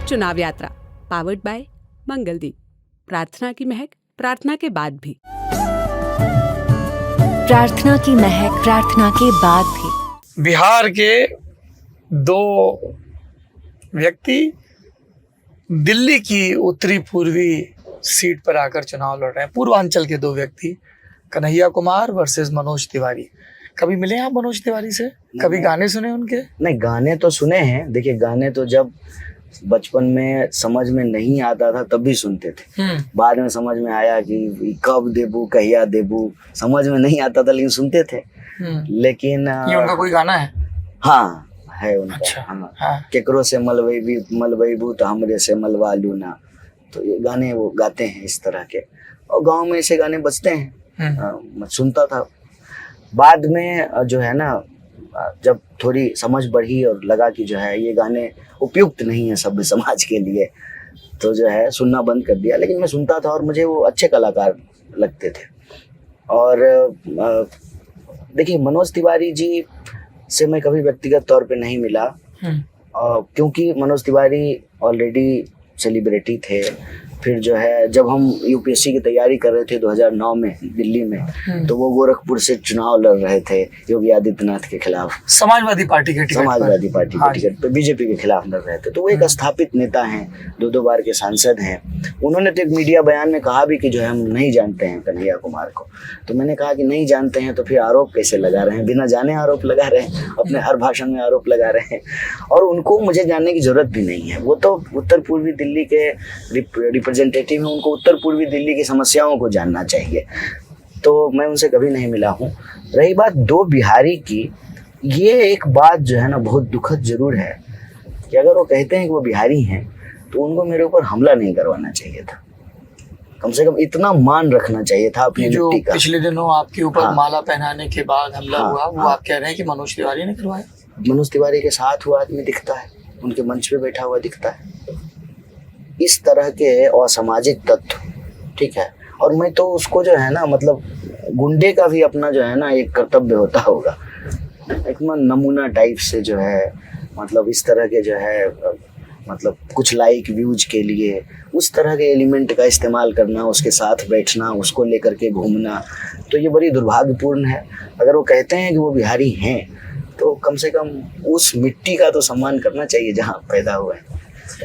चुनाव यात्रा powered by Mangaldeep. प्रार्थना की महक प्रार्थना के बाद भी। प्रार्थना की महक प्रार्थना के बाद भी। बिहार के दो व्यक्ति दिल्ली की उत्तरी पूर्वी सीट पर आकर चुनाव लड़ रहे हैं। पूर्वांचल के दो व्यक्ति, कन्हैया कुमार वर्सेस मनोज तिवारी। कभी मिले आप मनोज तिवारी से? कभी गाने सुने उनके? नहीं, गाने तो सुने हैं। देखिए, गाने तो जब बचपन में समझ में नहीं आता था तब भी सुनते थे। बाद में समझ में आया कि कब देबू कहिया देबू, समझ में नहीं आता था लेकिन सुनते थे। लेकिन ये उनका कोई गाना है? हाँ है उनका। अच्छा, हाँ। केकरो से मलबू तो हमरे से मलवा लू ना। तो ये गाने वो गाते हैं इस तरह के, और गांव में ऐसे गाने बजते हैं। मैं सुनता था। बाद में जो है ना, जब थोड़ी समझ बढ़ी और लगा कि जो है ये गाने उपयुक्त नहीं है सभ्य समाज के लिए, तो जो है सुनना बंद कर दिया। लेकिन मैं सुनता था और मुझे वो अच्छे कलाकार लगते थे। और देखिए, मनोज तिवारी जी से मैं कभी व्यक्तिगत तौर पे नहीं मिला, क्योंकि मनोज तिवारी ऑलरेडी सेलिब्रिटी थे। फिर जो है, जब हम यूपीएससी की तैयारी कर रहे थे 2009 में दिल्ली में, तो वो गोरखपुर से चुनाव लड़ रहे थे योगी आदित्यनाथ के खिलाफ, समाजवादी पार्टी के टिकट पे बीजेपी के खिलाफ लड़ रहे थे। तो वो एक स्थापित नेता हैं, दो बार के सांसद हैं। उन्होंने तो एक मीडिया बयान में कहा भी कि जो है हम नहीं जानते हैं कन्हैया कुमार को। तो मैंने कहा कि नहीं जानते हैं तो फिर आरोप कैसे लगा रहे हैं? बिना जाने आरोप लगा रहे हैं, अपने हर भाषण में आरोप लगा रहे हैं। और उनको मुझे जानने की जरूरत भी नहीं है। वो तो उत्तर पूर्वी दिल्ली के रिप्रेजेंटेटिव में, उनको उत्तर पूर्वी दिल्ली की समस्याओं को जानना चाहिए। तो मैं उनसे कभी नहीं मिला हूँ। रही बात दो बिहारी की, ये एक बात जो है ना बहुत दुखद जरूर है कि अगर वो कहते हैं कि वो बिहारी हैं तो उनको मेरे ऊपर हमला नहीं करवाना चाहिए था। कम से कम इतना मान रखना चाहिए था अपनी मिट्टी का। पिछले दिनों आपके ऊपर माला पहनाने के बाद हमला हुआ, वो आप कह रहे हैं कि मनोज तिवारी ने करवाया? मनोज तिवारी के साथ हुआ आदमी दिखता है, उनके मंच पे बैठा हुआ दिखता है। इस तरह के असामाजिक तत्व, ठीक है। और मैं तो उसको जो है ना, मतलब गुंडे का भी अपना जो है ना एक कर्तव्य होता होगा, एक नमूना टाइप से जो है, मतलब इस तरह के जो है, मतलब कुछ लाइक व्यूज के लिए उस तरह के एलिमेंट का इस्तेमाल करना, उसके साथ बैठना, उसको लेकर के घूमना, तो ये बड़ी दुर्भाग्यपूर्ण है। अगर वो कहते हैं कि वो बिहारी हैं तो कम से कम उस मिट्टी का तो सम्मान करना चाहिए जहाँ पैदा हुए हैं।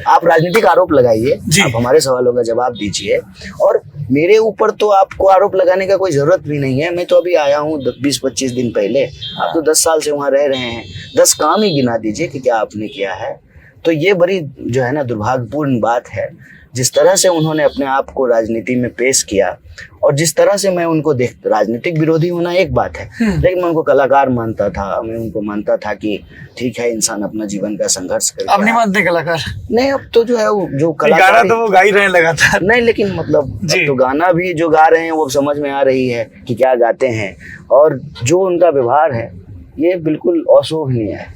आप राजनीतिक आरोप लगाइए, आप हमारे सवालों का जवाब दीजिए, और मेरे ऊपर तो आपको आरोप लगाने का कोई जरूरत भी नहीं है। मैं तो अभी आया हूँ 20-25 दिन पहले, आप तो 10 साल से वहाँ रह रहे हैं। 10 काम ही गिना दीजिए कि क्या आपने किया है। तो ये बड़ी जो है ना दुर्भाग्यपूर्ण बात है, जिस तरह से उन्होंने अपने आप को राजनीति में पेश किया, और जिस तरह से मैं उनको राजनीतिक विरोधी होना एक बात है, लेकिन मैं उनको कलाकार मानता था। मैं उनको मानता था कि ठीक है, इंसान अपना जीवन का संघर्ष करता है। अब नहीं मानते कलाकार? नहीं, अब तो जो है जो कलाकार गाना तो वो गा ही रहे हैं लगातार। नहीं, लेकिन मतलब तो गाना भी जो गा रहे हैं वो समझ में आ रही है कि क्या गाते हैं, और जो उनका व्यवहार है ये बिल्कुल अशोभनीय है।